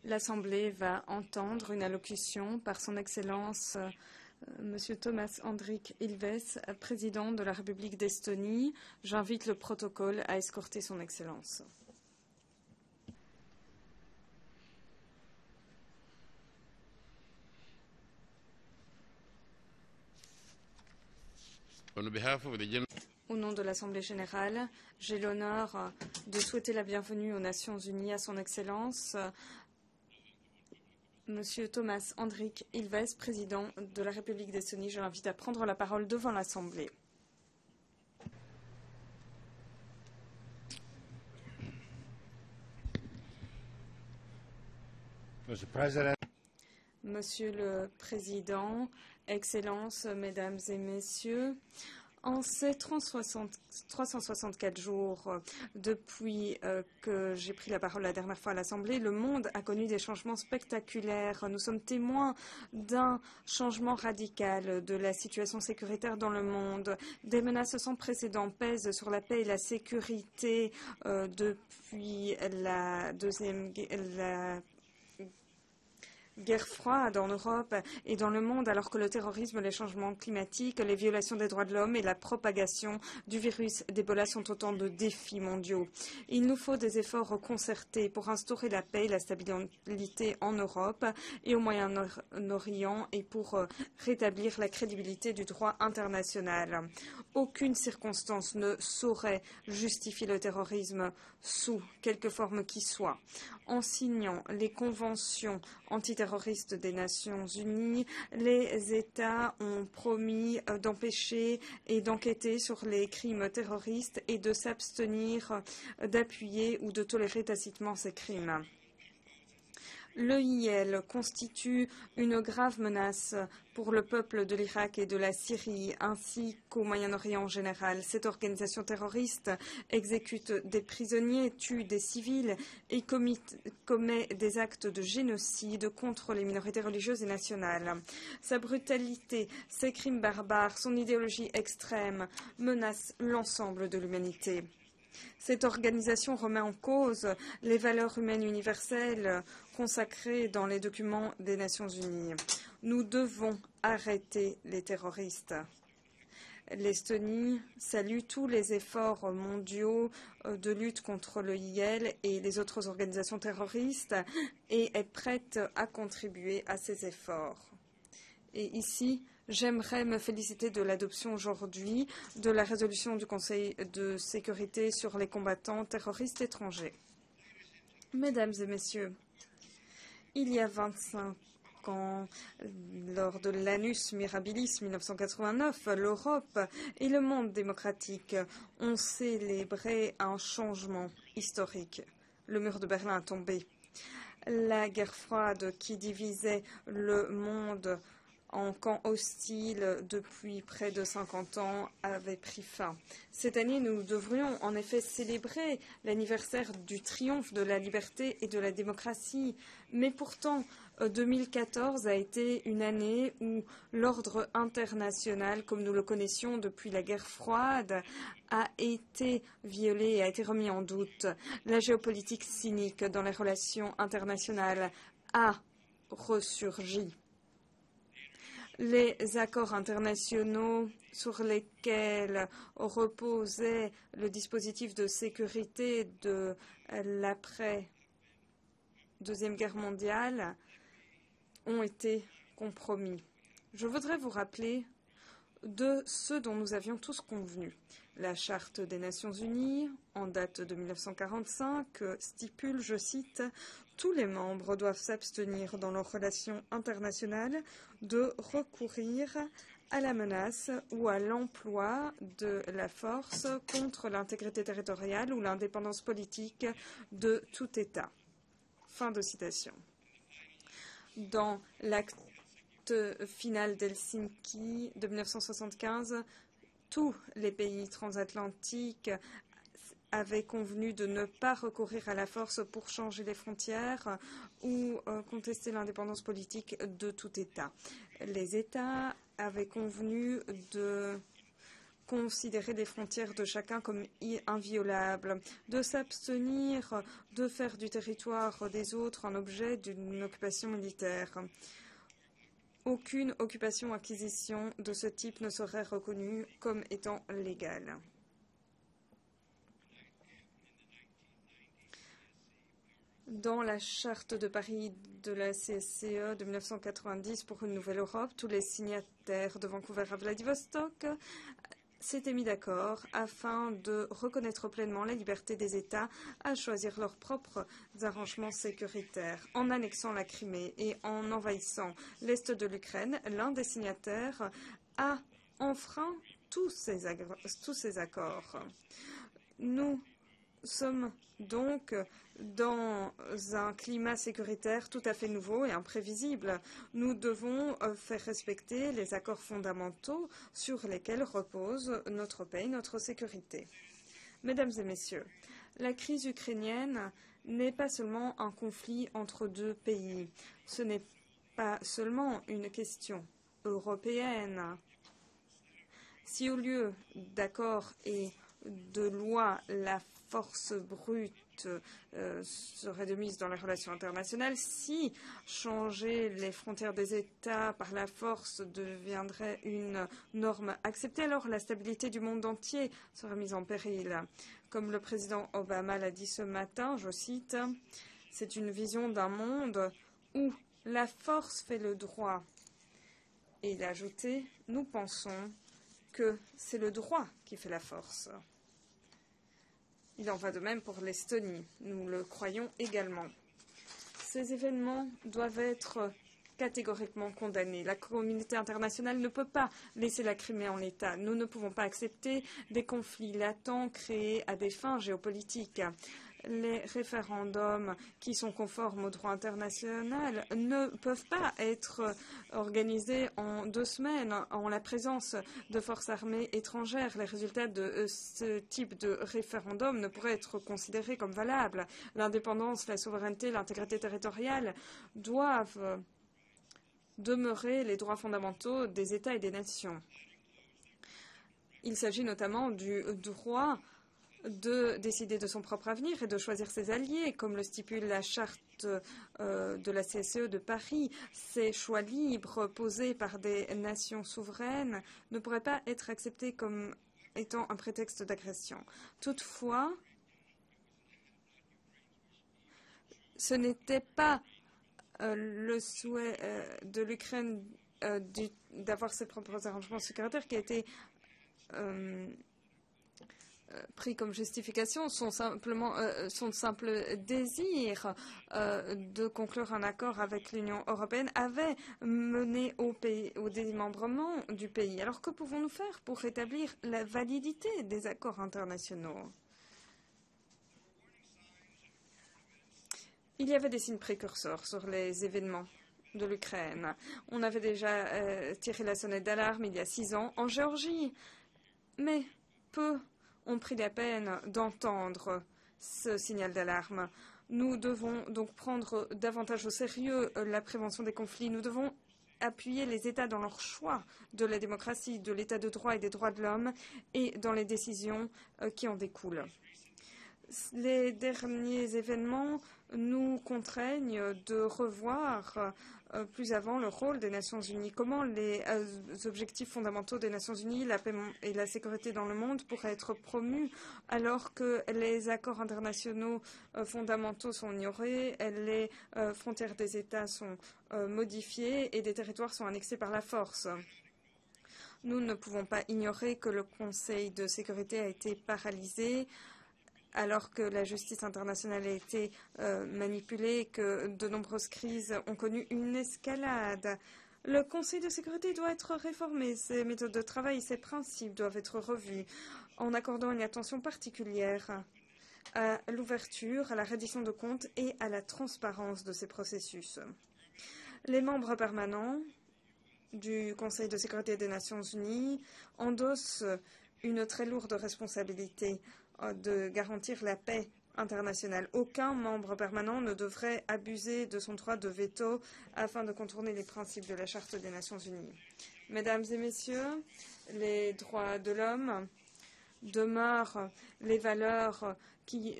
L'Assemblée va entendre une allocution par son Excellence Monsieur Thomas Hendrik Ilves, président de la République d'Estonie. J'invite le protocole à escorter son Excellence. Au nom de l'Assemblée générale, j'ai l'honneur de souhaiter la bienvenue aux Nations unies à son Excellence Monsieur Thomas Hendrik Ilves, président de la République d'Estonie. Je l'invite à prendre la parole devant l'Assemblée. Monsieur le Président, Excellences, Mesdames et Messieurs, en ces 364 jours depuis que j'ai pris la parole la dernière fois à l'Assemblée, le monde a connu des changements spectaculaires. Nous sommes témoins d'un changement radical de la situation sécuritaire dans le monde. Des menaces sans précédent pèsent sur la paix et la sécurité depuis la guerre froide en Europe et dans le monde, alors que le terrorisme, les changements climatiques, les violations des droits de l'homme et la propagation du virus d'Ebola sont autant de défis mondiaux. Il nous faut des efforts concertés pour instaurer la paix et la stabilité en Europe et au Moyen-Orient et pour rétablir la crédibilité du droit international. Aucune circonstance ne saurait justifier le terrorisme sous quelque forme qu'il soit. En signant les conventions antiterroristes des Nations unies, les États ont promis d'empêcher et d'enquêter sur les crimes terroristes et de s'abstenir d'appuyer ou de tolérer tacitement ces crimes. L'EIL constitue une grave menace pour le peuple de l'Irak et de la Syrie, ainsi qu'au Moyen-Orient en général. Cette organisation terroriste exécute des prisonniers, tue des civils et commet des actes de génocide contre les minorités religieuses et nationales. Sa brutalité, ses crimes barbares, son idéologie extrême menacent l'ensemble de l'humanité. Cette organisation remet en cause les valeurs humaines universelles consacrées dans les documents des Nations unies. Nous devons arrêter les terroristes. L'Estonie salue tous les efforts mondiaux de lutte contre l'EIL et les autres organisations terroristes et est prête à contribuer à ces efforts. Et ici, j'aimerais me féliciter de l'adoption aujourd'hui de la résolution du Conseil de sécurité sur les combattants terroristes étrangers. Mesdames et messieurs, il y a 25 ans, lors de l'Annus Mirabilis 1989, l'Europe et le monde démocratique ont célébré un changement historique. Le mur de Berlin a tombé. La guerre froide qui divisait le monde en camp hostile depuis près de 50 ans avait pris fin. Cette année, nous devrions en effet célébrer l'anniversaire du triomphe de la liberté et de la démocratie. Mais pourtant, 2014 a été une année où l'ordre international, comme nous le connaissions depuis la guerre froide, a été violé et a été remis en doute. La géopolitique cynique dans les relations internationales a ressurgi. Les accords internationaux sur lesquels reposait le dispositif de sécurité de l'après-Deuxième Guerre mondiale ont été compromis. Je voudrais vous rappeler de ce dont nous avions tous convenu. La Charte des Nations Unies, en date de 1945, stipule, je cite, « Tous les membres doivent s'abstenir dans leurs relations internationales de recourir à la menace ou à l'emploi de la force contre l'intégrité territoriale ou l'indépendance politique de tout État. » Fin de citation. Dans l'acte final d'Helsinki de 1975, tous les pays transatlantiques avaient convenu de ne pas recourir à la force pour changer les frontières ou contester l'indépendance politique de tout État. Les États avaient convenu de considérer les frontières de chacun comme inviolables, de s'abstenir de faire du territoire des autres un objet d'une occupation militaire. Aucune occupation-acquisition de ce type ne serait reconnue comme étant légale. Dans la charte de Paris de la CSCE de 1990 pour une nouvelle Europe, tous les signataires de Vancouver à Vladivostok s'étaient mis d'accord afin de reconnaître pleinement la liberté des États à choisir leurs propres arrangements sécuritaires. En annexant la Crimée et en envahissant l'Est de l'Ukraine, l'un des signataires a enfreint tous ces accords. Nous sommes donc dans un climat sécuritaire tout à fait nouveau et imprévisible. Nous devons faire respecter les accords fondamentaux sur lesquels repose notre paix et notre sécurité. Mesdames et messieurs, la crise ukrainienne n'est pas seulement un conflit entre deux pays. Ce n'est pas seulement une question européenne. Si au lieu d'accords et de lois, la force brute serait de mise dans les relations internationales, si changer les frontières des États par la force deviendrait une norme acceptée, alors la stabilité du monde entier serait mise en péril. Comme le président Obama l'a dit ce matin, je cite, « C'est une vision d'un monde où la force fait le droit. » Et il a ajouté, « Nous pensons que c'est le droit qui fait la force. » Il en va de même pour l'Estonie. Nous le croyons également. Ces événements doivent être catégoriquement condamnés. La communauté internationale ne peut pas laisser la Crimée en l'état. Nous ne pouvons pas accepter des conflits latents créés à des fins géopolitiques. Les référendums qui sont conformes au droit international ne peuvent pas être organisés en 2 semaines en la présence de forces armées étrangères. Les résultats de ce type de référendum ne pourraient être considérés comme valables. L'indépendance, la souveraineté, l'intégrité territoriale doivent demeurer les droits fondamentaux des États et des nations. Il s'agit notamment du droit de décider de son propre avenir et de choisir ses alliés, comme le stipule la charte de la CSCE de Paris. Ces choix libres posés par des nations souveraines ne pourraient pas être acceptés comme étant un prétexte d'agression. Toutefois, ce n'était pas le souhait de l'Ukraine d'avoir ses propres arrangements sécuritaires qui a été pris comme justification. Son simple désir de conclure un accord avec l'Union européenne avait mené au démembrement du pays. Alors que pouvons-nous faire pour rétablir la validité des accords internationaux? Il y avait des signes précurseurs sur les événements de l'Ukraine. On avait déjà tiré la sonnette d'alarme il y a 6 ans en Géorgie. Mais peu ont pris la peine d'entendre ce signal d'alarme. Nous devons donc prendre davantage au sérieux la prévention des conflits. Nous devons appuyer les États dans leur choix de la démocratie, de l'état de droit et des droits de l'homme et dans les décisions qui en découlent. Les derniers événements nous contraignent de revoir plus avant le rôle des Nations Unies. Comment les objectifs fondamentaux des Nations Unies, la paix et la sécurité dans le monde pourraient être promus alors que les accords internationaux fondamentaux sont ignorés, les frontières des États sont modifiées et des territoires sont annexés par la force. Nous ne pouvons pas ignorer que le Conseil de sécurité a été paralysé alors que la justice internationale a été manipulée, que de nombreuses crises ont connu une escalade. Le Conseil de sécurité doit être réformé, ses méthodes de travail et ses principes doivent être revus en accordant une attention particulière à l'ouverture, à la reddition de comptes et à la transparence de ces processus. Les membres permanents du Conseil de sécurité des Nations Unies endossent une très lourde responsabilité de garantir la paix internationale. Aucun membre permanent ne devrait abuser de son droit de veto afin de contourner les principes de la Charte des Nations Unies. Mesdames et messieurs, les droits de l'homme demeurent les valeurs qui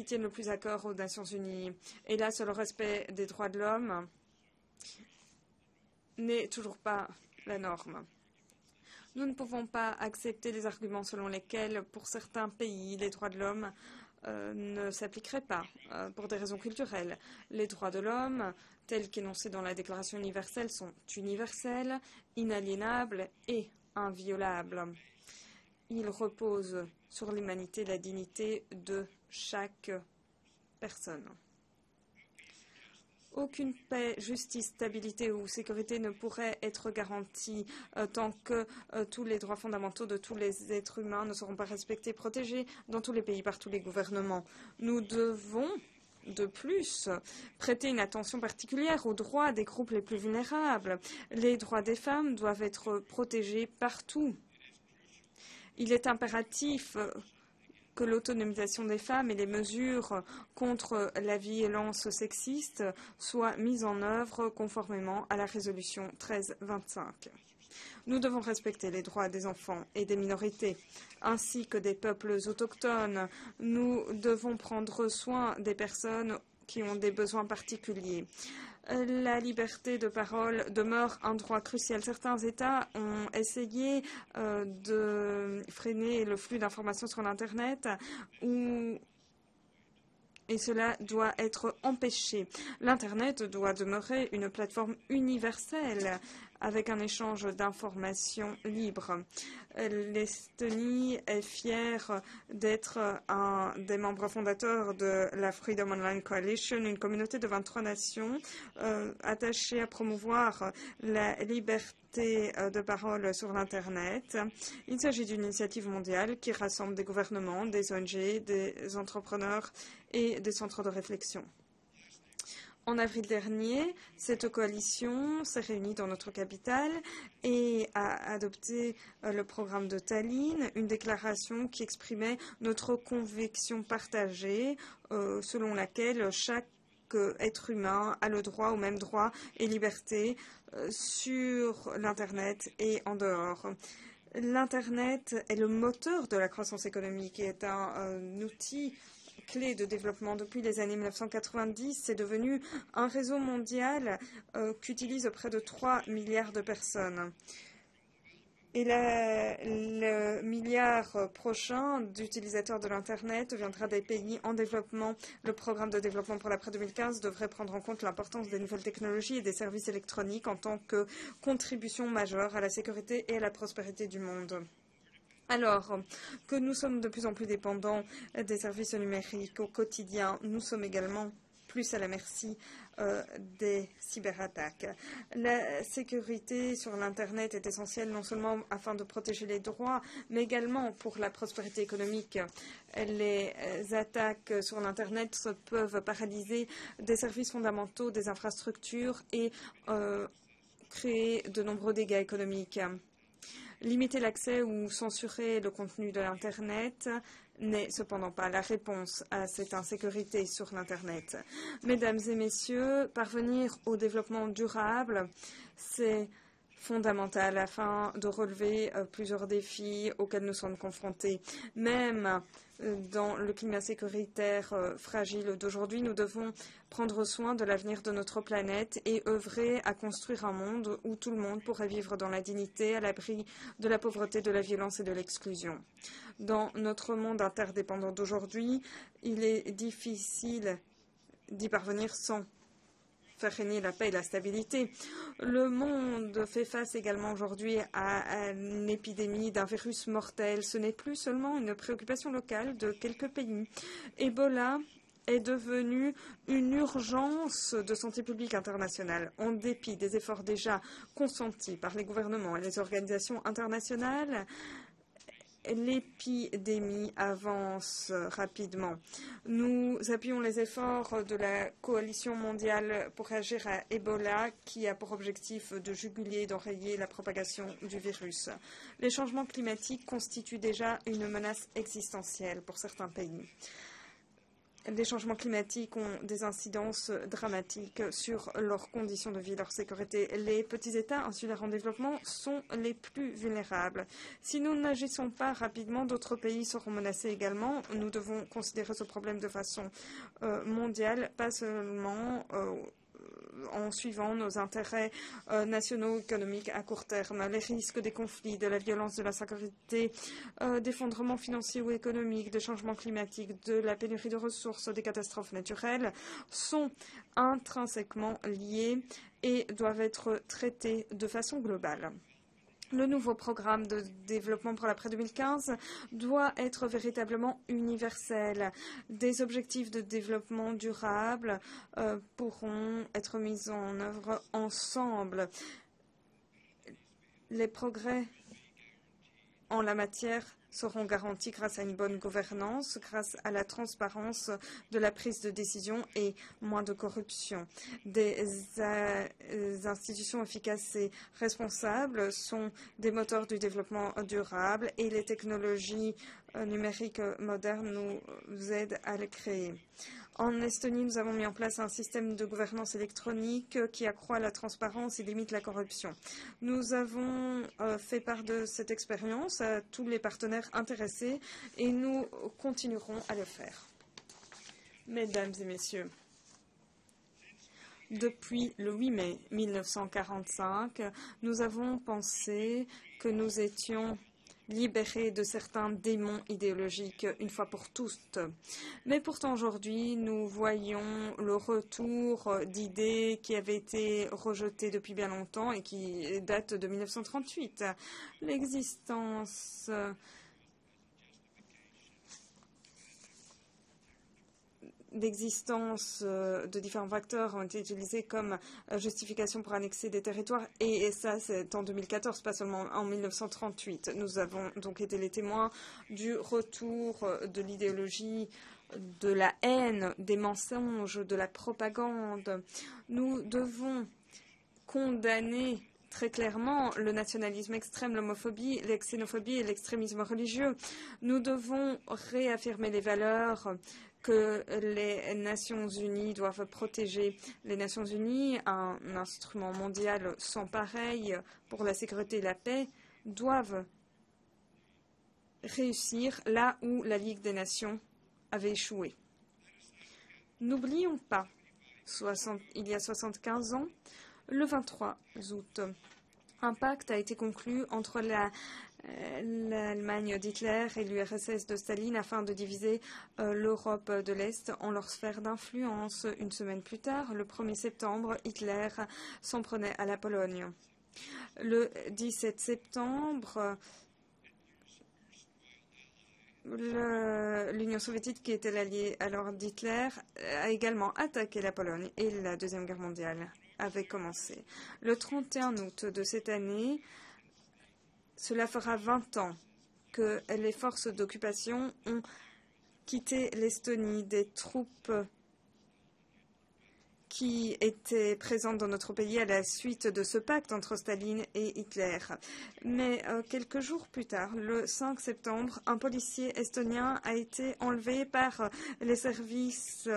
tiennent le plus à cœur aux Nations Unies. Et là, le respect des droits de l'homme n'est toujours pas la norme. Nous ne pouvons pas accepter les arguments selon lesquels, pour certains pays, les droits de l'homme ne s'appliqueraient pas pour des raisons culturelles. Les droits de l'homme, tels qu'énoncés dans la Déclaration universelle, sont universels, inaliénables et inviolables. Ils reposent sur l'humanité et la dignité de chaque personne. Aucune paix, justice, stabilité ou sécurité ne pourrait être garantie tant que tous les droits fondamentaux de tous les êtres humains ne seront pas respectés, protégés dans tous les pays par tous les gouvernements. Nous devons, de plus, prêter une attention particulière aux droits des groupes les plus vulnérables. Les droits des femmes doivent être protégés partout. Il est impératif que l'autonomisation des femmes et les mesures contre la violence sexiste soient mises en œuvre conformément à la résolution 1325. Nous devons respecter les droits des enfants et des minorités, ainsi que des peuples autochtones. Nous devons prendre soin des personnes qui ont des besoins particuliers. La liberté de parole demeure un droit crucial. Certains États ont essayé de freiner le flux d'informations sur l'Internet et cela doit être empêché. L'Internet doit demeurer une plateforme universelle avec un échange d'informations libre. L'Estonie est fière d'être un des membres fondateurs de la Freedom Online Coalition, une communauté de 23 nations attachée à promouvoir la liberté de parole sur l'Internet. Il s'agit d'une initiative mondiale qui rassemble des gouvernements, des ONG, des entrepreneurs et des centres de réflexion. En avril dernier, cette coalition s'est réunie dans notre capitale et a adopté le programme de Tallinn, une déclaration qui exprimait notre conviction partagée selon laquelle chaque être humain a le droit aux mêmes droits et libertés sur l'Internet et en dehors. L'Internet est le moteur de la croissance économique et est un outil clé de développement. Depuis les années 1990, c'est devenu un réseau mondial qu'utilisent près de 3 milliards de personnes. Et le milliard prochain d'utilisateurs de l'Internet viendra des pays en développement. Le programme de développement pour l'après 2015 devrait prendre en compte l'importance des nouvelles technologies et des services électroniques en tant que contribution majeure à la sécurité et à la prospérité du monde. Alors que nous sommes de plus en plus dépendants des services numériques au quotidien, nous sommes également plus à la merci des cyberattaques. La sécurité sur l'Internet est essentielle non seulement afin de protéger les droits, mais également pour la prospérité économique. Les attaques sur l'Internet peuvent paralyser des services fondamentaux, des infrastructures et créer de nombreux dégâts économiques. Limiter l'accès ou censurer le contenu de l'Internet n'est cependant pas la réponse à cette insécurité sur l'Internet. Mesdames et messieurs, parvenir au développement durable, c'est fondamental afin de relever plusieurs défis auxquels nous sommes confrontés. Même dans le climat sécuritaire fragile d'aujourd'hui, nous devons prendre soin de l'avenir de notre planète et œuvrer à construire un monde où tout le monde pourrait vivre dans la dignité, à l'abri de la pauvreté, de la violence et de l'exclusion. Dans notre monde interdépendant d'aujourd'hui, il est difficile d'y parvenir sans faire régner la paix et la stabilité. Le monde fait face également aujourd'hui à une épidémie d'un virus mortel. Ce n'est plus seulement une préoccupation locale de quelques pays. Ebola est devenu une urgence de santé publique internationale. En dépit des efforts déjà consentis par les gouvernements et les organisations internationales, l'épidémie avance rapidement. Nous appuyons les efforts de la coalition mondiale pour réagir à Ebola, qui a pour objectif de juguler et d'enrayer la propagation du virus. Les changements climatiques constituent déjà une menace existentielle pour certains pays. les changements climatiques ont des incidences dramatiques sur leurs conditions de vie, leur sécurité. Les petits États insulaires en développement sont les plus vulnérables. Si nous n'agissons pas rapidement, d'autres pays seront menacés également. Nous devons considérer ce problème de façon mondiale, pas seulement en suivant nos intérêts nationaux économiques à court terme. Les risques des conflits, de la violence, de l'insécurité, d'effondrement financier ou économique, de changement climatique, de la pénurie de ressources, des catastrophes naturelles sont intrinsèquement liés et doivent être traités de façon globale. Le nouveau programme de développement pour l'après 2015 doit être véritablement universel. Des objectifs de développement durable pourront être mis en œuvre ensemble. Les progrès en la matière seront garantis grâce à une bonne gouvernance, grâce à la transparence de la prise de décision et moins de corruption. Des institutions efficaces et responsables sont des moteurs du développement durable et les technologies numériques modernes nous aident à les créer. En Estonie, nous avons mis en place un système de gouvernance électronique qui accroît la transparence et limite la corruption. Nous avons fait part de cette expérience à tous les partenaires intéressés et nous continuerons à le faire. Mesdames et messieurs, depuis le 8 mai 1945, nous avons pensé que nous étions libérés de certains démons idéologiques une fois pour toutes. Mais pourtant aujourd'hui, nous voyons le retour d'idées qui avaient été rejetées depuis bien longtemps et qui datent de 1938. L'existence de différents facteurs ont été utilisés comme justification pour annexer des territoires et ça c'est en 2014, pas seulement en 1938. Nous avons donc été les témoins du retour de l'idéologie, de la haine, des mensonges, de la propagande. Nous devons condamner très clairement le nationalisme extrême, l'homophobie, la xénophobie et l'extrémisme religieux. Nous devons réaffirmer les valeurs que les Nations Unies doivent protéger. Les Nations Unies, un instrument mondial sans pareil pour la sécurité et la paix, doivent réussir là où la Ligue des Nations avait échoué. N'oublions pas, il y a 75 ans, le 23 août, un pacte a été conclu entre l'Allemagne d'Hitler et l'URSS de Staline afin de diviser l'Europe de l'Est en leur sphère d'influence. Une semaine plus tard, le 1er septembre, Hitler s'en prenait à la Pologne. Le 17 septembre, l'Union soviétique, qui était l'allié alors d'Hitler, a également attaqué la Pologne et la Deuxième Guerre mondiale avait commencé. Le 31 août de cette année, cela fera 20 ans que les forces d'occupation ont quitté l'Estonie. Des troupes qui étaient présentes dans notre pays à la suite de ce pacte entre Staline et Hitler. Mais quelques jours plus tard, le 5 septembre, un policier estonien a été enlevé par les services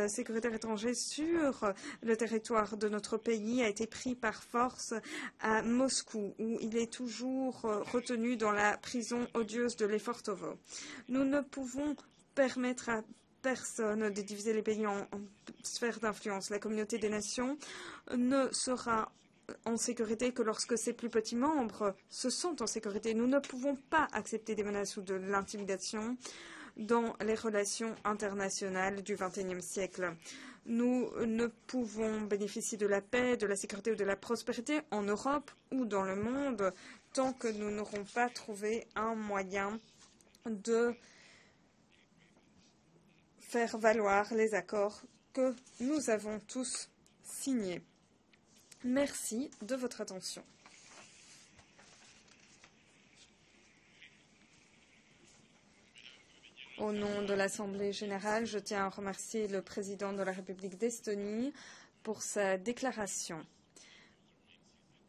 sécuritaires étrangers sur le territoire de notre pays, a été pris par force à Moscou, où il est toujours retenu dans la prison odieuse de Lefortovo. Nous ne pouvons permettre à personne de diviser les pays en sphères d'influence. La communauté des nations ne sera en sécurité que lorsque ses plus petits membres se sont en sécurité. Nous ne pouvons pas accepter des menaces ou de l'intimidation dans les relations internationales du XXIe siècle. Nous ne pouvons bénéficier de la paix, de la sécurité ou de la prospérité en Europe ou dans le monde tant que nous n'aurons pas trouvé un moyen de faire valoir les accords que nous avons tous signés. Merci de votre attention. Au nom de l'Assemblée générale, je tiens à remercier le président de la République d'Estonie pour sa déclaration.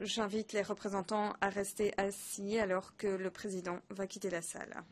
J'invite les représentants à rester assis alors que le président va quitter la salle.